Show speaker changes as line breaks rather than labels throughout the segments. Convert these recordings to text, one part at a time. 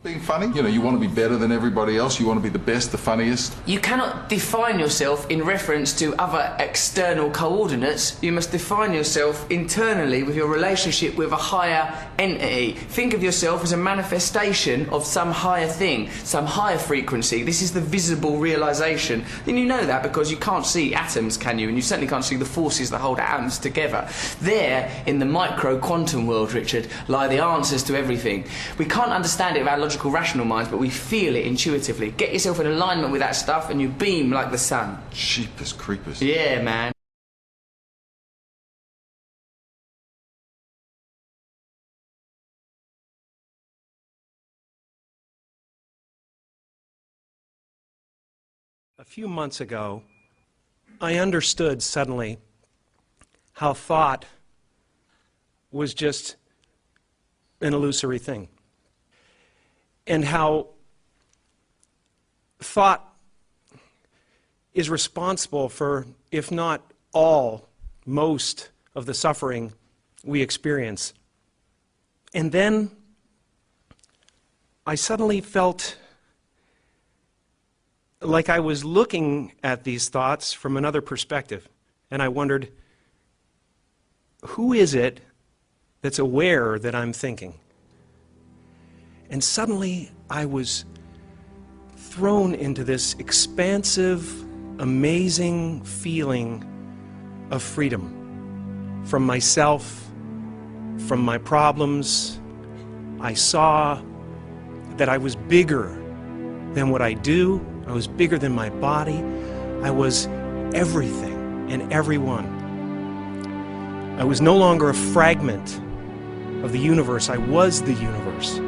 Being funny, you want to be better than everybody else, you want to be the best, the funniest.
You cannot define yourself in reference to other external coordinates. You must define yourself internally with your relationship with a higher entity. Think of yourself as a manifestation of some higher thing, some higher frequency. This is the visible realization. And you know that because you can't see atoms, can you? And you certainly can't see the forces that hold atoms together. There, in the micro-quantum world, Richard, lie the answers to everything. We can't understand it with our logical, rational minds, but we feel it intuitively. Get yourself in alignment with that stuff and you beam like the sun.
Jeepers creepers.
Yeah, man.
A few months ago, I understood suddenly how thought was just an illusory thing, and how thought is responsible for, if not all, most of the suffering we experience. And then I suddenly felt like I was looking at these thoughts from another perspective, and I wondered, who is it that's aware that I'm thinking? And suddenly I was thrown into this expansive, amazing feeling of freedom from myself, from my problems. I saw that I was bigger than what I do. I was bigger than my body. I was everything and everyone. I was no longer a fragment of the universe. I was the universe.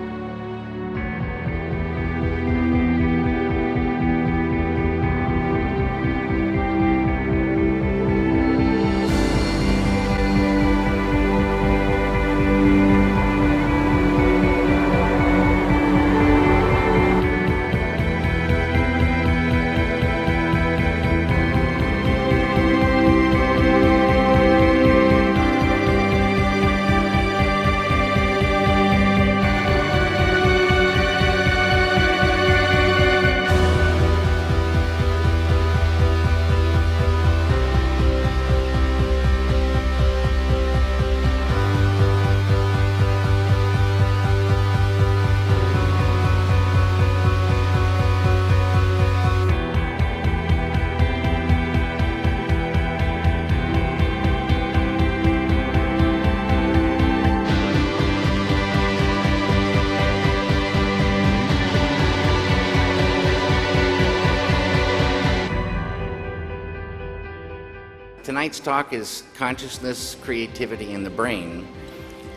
Tonight's talk is consciousness, creativity, and the brain.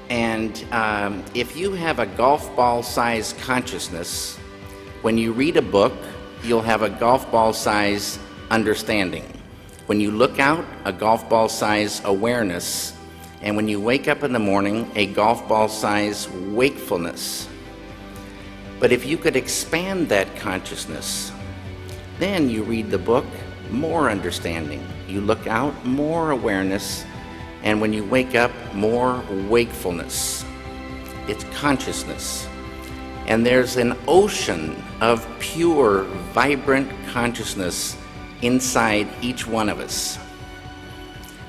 And if you have a golf ball-sized consciousness, when you read a book, you'll have a golf ball-sized understanding. When you look out, a golf ball-sized awareness. And when you wake up in the morning, a golf ball-sized wakefulness. But if you could expand that consciousness, then you read the book, more understanding. You look out, more awareness, and when you wake up, more wakefulness. It's consciousness. And there's an ocean of pure, vibrant consciousness inside each one of us.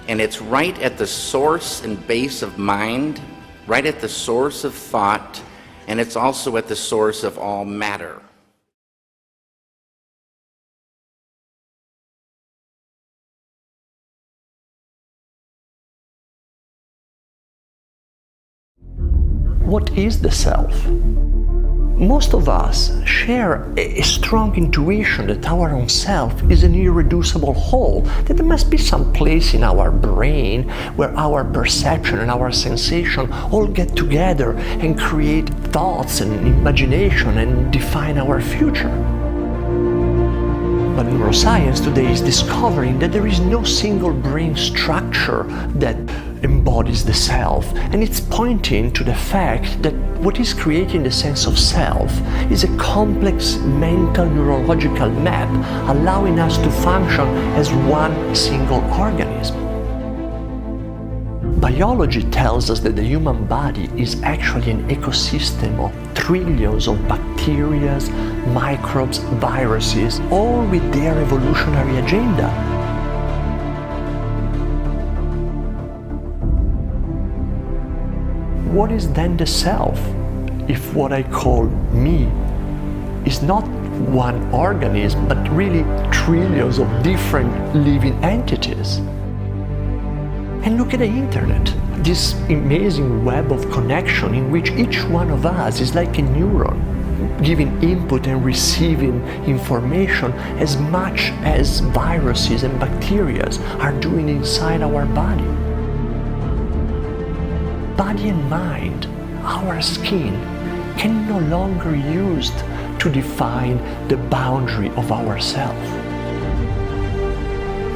And it's right at the source and base of mind, right at the source of thought, and it's also at the source of all matter.
What is the self? Most of us share a strong intuition that our own self is an irreducible whole, that there must be some place in our brain where our perception and our sensation all get together and create thoughts and imagination and define our future. But neuroscience today is discovering that there is no single brain structure that embodies the self, and it's pointing to the fact that what is creating the sense of self is a complex mental neurological map allowing us to function as one single organism. Biology tells us that the human body is actually an ecosystem of trillions of bacteria, microbes, viruses, all with their evolutionary agenda. What is then the self, if what I call me is not one organism, but really trillions of different living entities? And look at the internet, this amazing web of connection in which each one of us is like a neuron, giving input and receiving information as much as viruses and bacteria are doing inside our body. Body and mind, our skin, can no longer be used to define the boundary of ourself.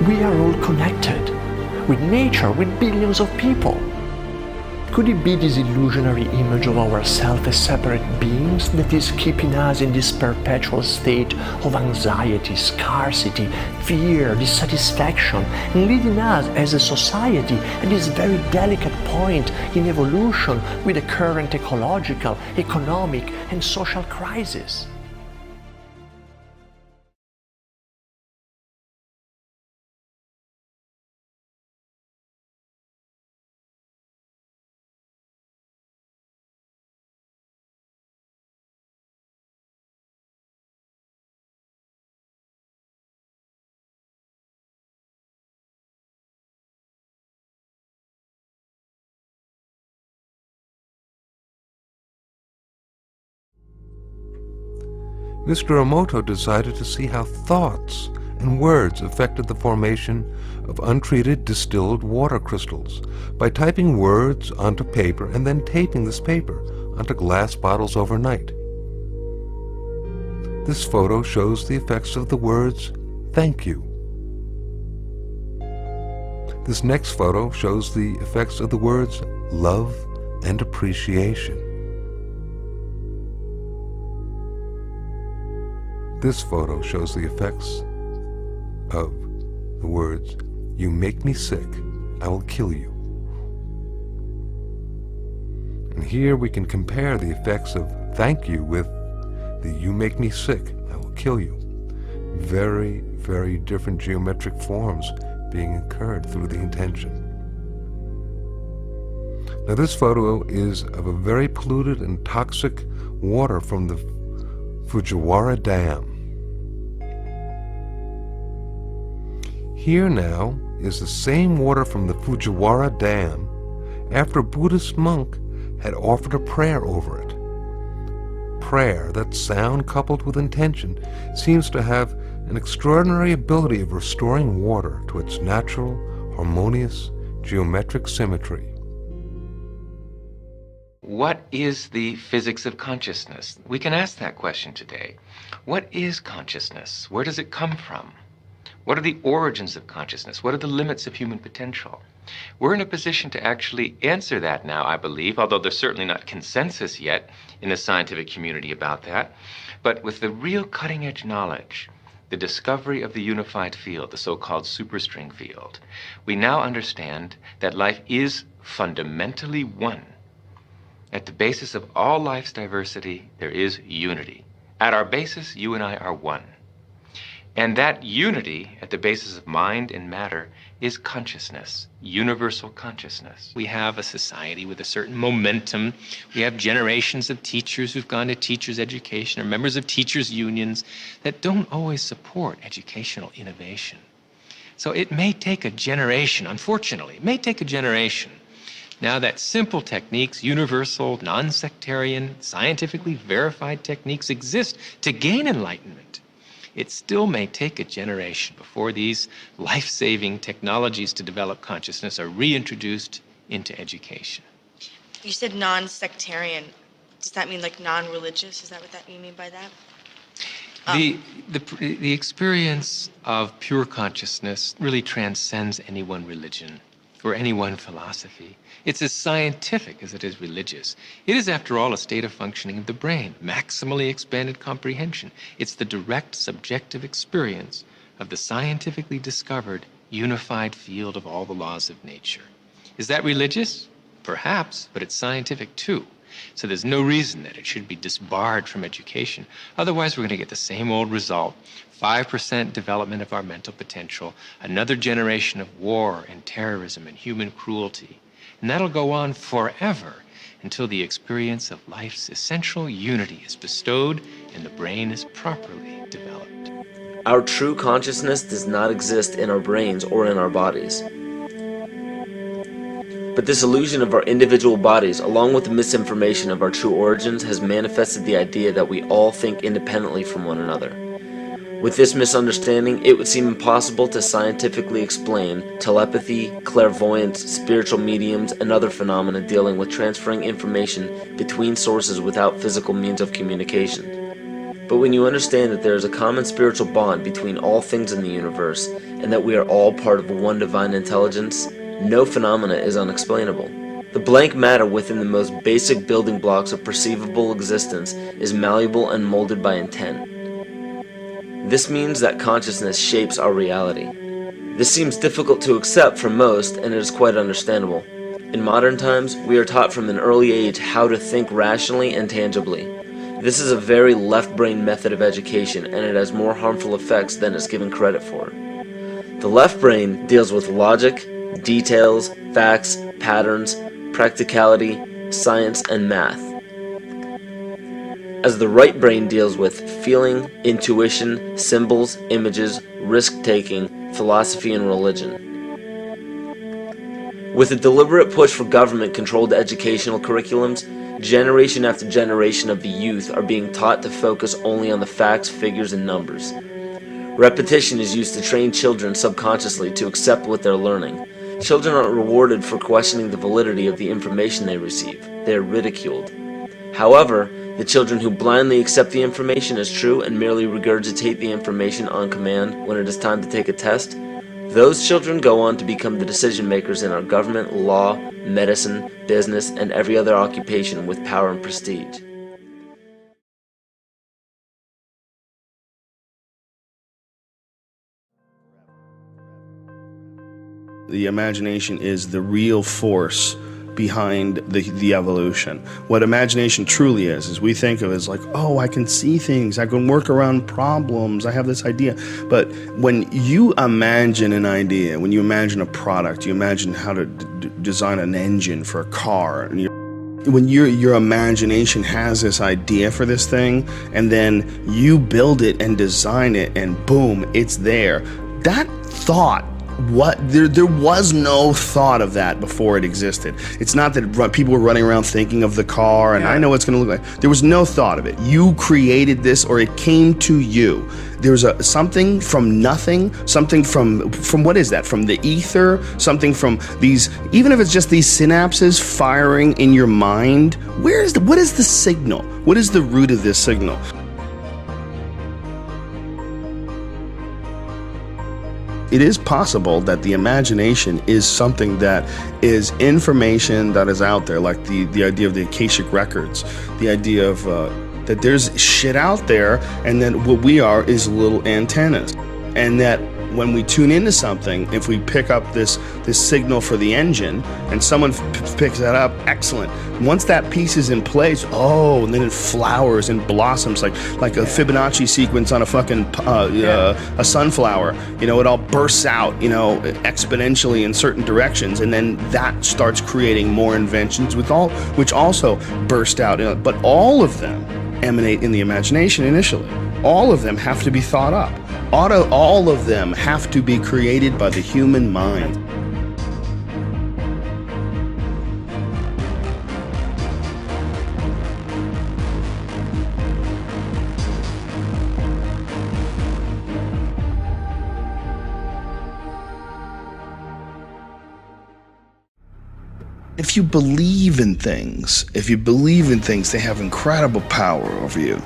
We are all connected with nature, with billions of people. Could it be this illusionary image of ourselves as separate beings that is keeping us in this perpetual state of anxiety, scarcity, fear, dissatisfaction, and leading us as a society at this very delicate point in evolution with the current ecological, economic, and social crisis?
Mr. Emoto decided to see how thoughts and words affected the formation of untreated distilled water crystals by typing words onto paper and then taping this paper onto glass bottles overnight. This photo shows the effects of the words, "Thank you." This next photo shows the effects of the words, "Love and appreciation." This photo shows the effects of the words, "You make me sick, I will kill you." And here we can compare the effects of "thank you" with the "you make me sick, I will kill you." Very, very different geometric forms being incurred through the intention. Now this photo is of a very polluted and toxic water from the Fujiwara Dam. Here now is the same water from the Fujiwara Dam after a Buddhist monk had offered a prayer over it. Prayer, that sound coupled with intention, seems to have an extraordinary ability of restoring water to its natural, harmonious, geometric symmetry.
What is the physics of consciousness? We can ask that question today. What is consciousness? Where does it come from? What are the origins of consciousness? What are the limits of human potential? We're in a position to actually answer that now, I believe, although there's certainly not consensus yet in the scientific community about that. But with the real cutting-edge knowledge, the discovery of the unified field, the so-called superstring field, we now understand that life is fundamentally one. At the basis of all life's diversity, there is unity. At our basis, you and I are one. And that unity, at the basis of mind and matter, is consciousness, universal consciousness. We have a society with a certain momentum. We have generations of teachers who've gone to teachers' education or members of teachers' unions that don't always support educational innovation. So it may take a generation, unfortunately, it may take a generation now that simple techniques, universal, non-sectarian, scientifically verified techniques exist to gain enlightenment. It still may take a generation before these life-saving technologies to develop consciousness are reintroduced into education.
You said non-sectarian. Does that mean like non-religious? Is that what you mean by that?
The experience of pure consciousness really transcends any one religion or any one philosophy. It's as scientific as it is religious. It is, after all, a state of functioning of the brain, maximally expanded comprehension. It's the direct subjective experience of the scientifically discovered unified field of all the laws of nature. Is that religious? Perhaps, but it's scientific too. So there's no reason that it should be disbarred from education. Otherwise, we're going to get the same old result. 5% development of our mental potential, another generation of war and terrorism and human cruelty. And that'll go on forever until the experience of life's essential unity is bestowed and the brain is properly developed.
Our true consciousness does not exist in our brains or in our bodies. But this illusion of our individual bodies, along with the misinformation of our true origins, has manifested the idea that we all think independently from one another. With this misunderstanding, it would seem impossible to scientifically explain telepathy, clairvoyance, spiritual mediums, and other phenomena dealing with transferring information between sources without physical means of communication. But when you understand that there is a common spiritual bond between all things in the universe, and that we are all part of one divine intelligence, no phenomena is unexplainable. The blank matter within the most basic building blocks of perceivable existence is malleable and molded by intent. This means that consciousness shapes our reality. This seems difficult to accept for most, and it is quite understandable. In modern times, we are taught from an early age how to think rationally and tangibly. This is a very left-brain method of education, and it has more harmful effects than is given credit for. The left brain deals with logic, details, facts, patterns, practicality, science, and math, as the right brain deals with feeling, intuition, symbols, images, risk-taking, philosophy, and religion. With a deliberate push for government-controlled educational curriculums, generation after generation of the youth are being taught to focus only on the facts, figures, and numbers. Repetition is used to train children subconsciously to accept what they're learning. Children aren't rewarded for questioning the validity of the information they receive. They are ridiculed. However, the children who blindly accept the information as true and merely regurgitate the information on command when it is time to take a test, those children go on to become the decision makers in our government, law, medicine, business, and every other occupation with power and prestige.
The imagination is the real force behind the evolution. What imagination truly is we think of it as like, oh, I can see things, I can work around problems, I have this idea. But when you imagine an idea, when you imagine a product, you imagine how to design an engine for a car, and when your imagination has this idea for this thing, and then you build it and design it, and boom, it's there. That thought, there was no thought of that before it existed. It's not that people were running around thinking of the car and I know what it's going to look like. There was no thought of it. You created this, or it came to you. There's something from nothing, something from what is that? From the ether, something from these, even if it's just these synapses firing in your mind. What is the signal? What is the root of this signal? It is possible that the imagination is something that is information that is out there, like the idea of the Akashic records, the idea of that there's shit out there, and that what we are is little antennas, and that when we tune into something, if we pick up this signal for the engine and someone picks that up, excellent. Once that piece is in place, and then it flowers and blossoms like a Fibonacci sequence on a fucking a sunflower. It all bursts out, exponentially in certain directions, and then that starts creating more inventions which also burst out. But all of them emanate in the imagination initially. All of them have to be thought up. All of them have to be created by the human mind. If you believe in things, they have incredible power over you,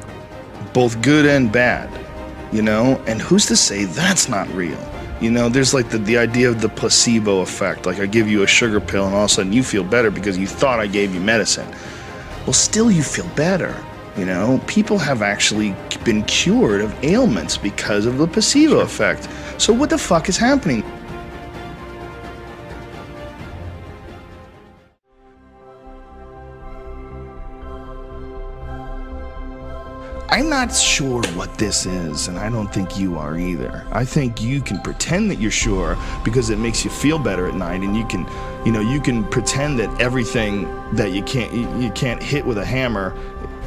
both good and bad. And who's to say that's not real? There's like the idea of the placebo effect. Like I give you a sugar pill and all of a sudden you feel better because you thought I gave you medicine. Well, still you feel better. People have actually been cured of ailments because of the placebo effect. So what the fuck is happening? not sure what this is, and I don't think you are either. I think you can pretend that you're sure because it makes you feel better at night, and you can pretend that everything that you can't hit with a hammer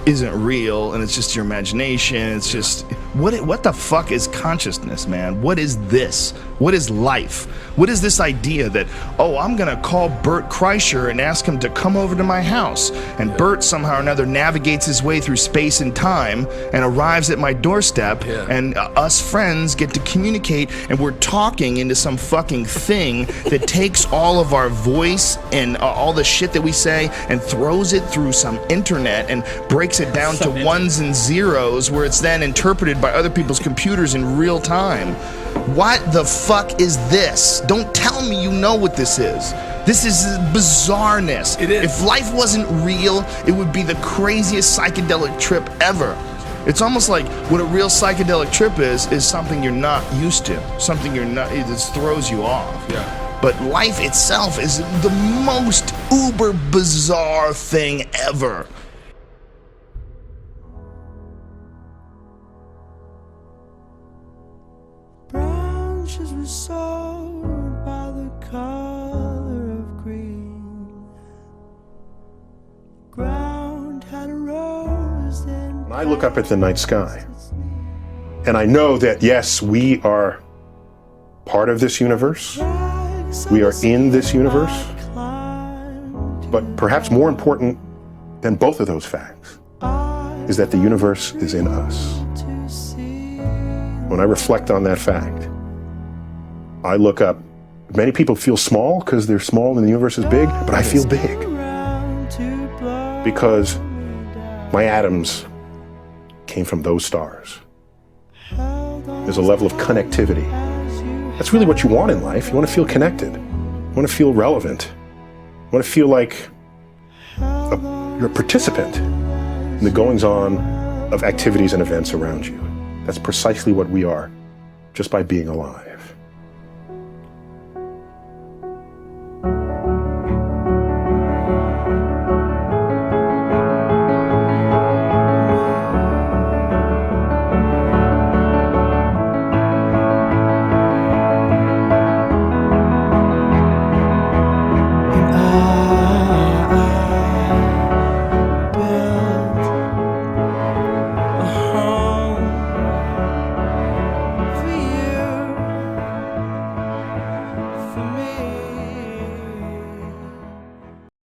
isn't real, and it's just your imagination. It's just what the fuck is consciousness, man? What is this? What is life? What is this idea that, oh, I'm gonna call Bert Kreischer and ask him to come over to my house, and Bert somehow or another navigates his way through space and time and arrives at my doorstep, and us friends get to communicate, and we're talking into some fucking thing that takes all of our voice and all the shit that we say and throws it through some internet and breaks it down to ones and zeros, where it's then interpreted by other people's computers in real time. What the fuck is this? Don't tell me you know what this is. This is bizarreness.
It is.
If life wasn't real, it would be the craziest psychedelic trip ever. It's almost like what a real psychedelic trip is something you're not used to, something it just throws you off.
Yeah.
But life itself is the most uber bizarre thing ever.
Branches were sold by the color of green. Ground had a rose and
I look up at the night sky, and I know that, yes, we are part of this universe. We are in this universe. But perhaps more important than both of those facts is that the universe is in us. When I reflect on that fact, I look up. Many people feel small because they're small and the universe is big, but I feel big because my atoms came from those stars. There's a level of connectivity. That's really what you want in life. You want to feel connected. You want to feel relevant. You want to feel like you're a participant in the goings-on of activities and events around you. That's precisely what we are, just by being alive.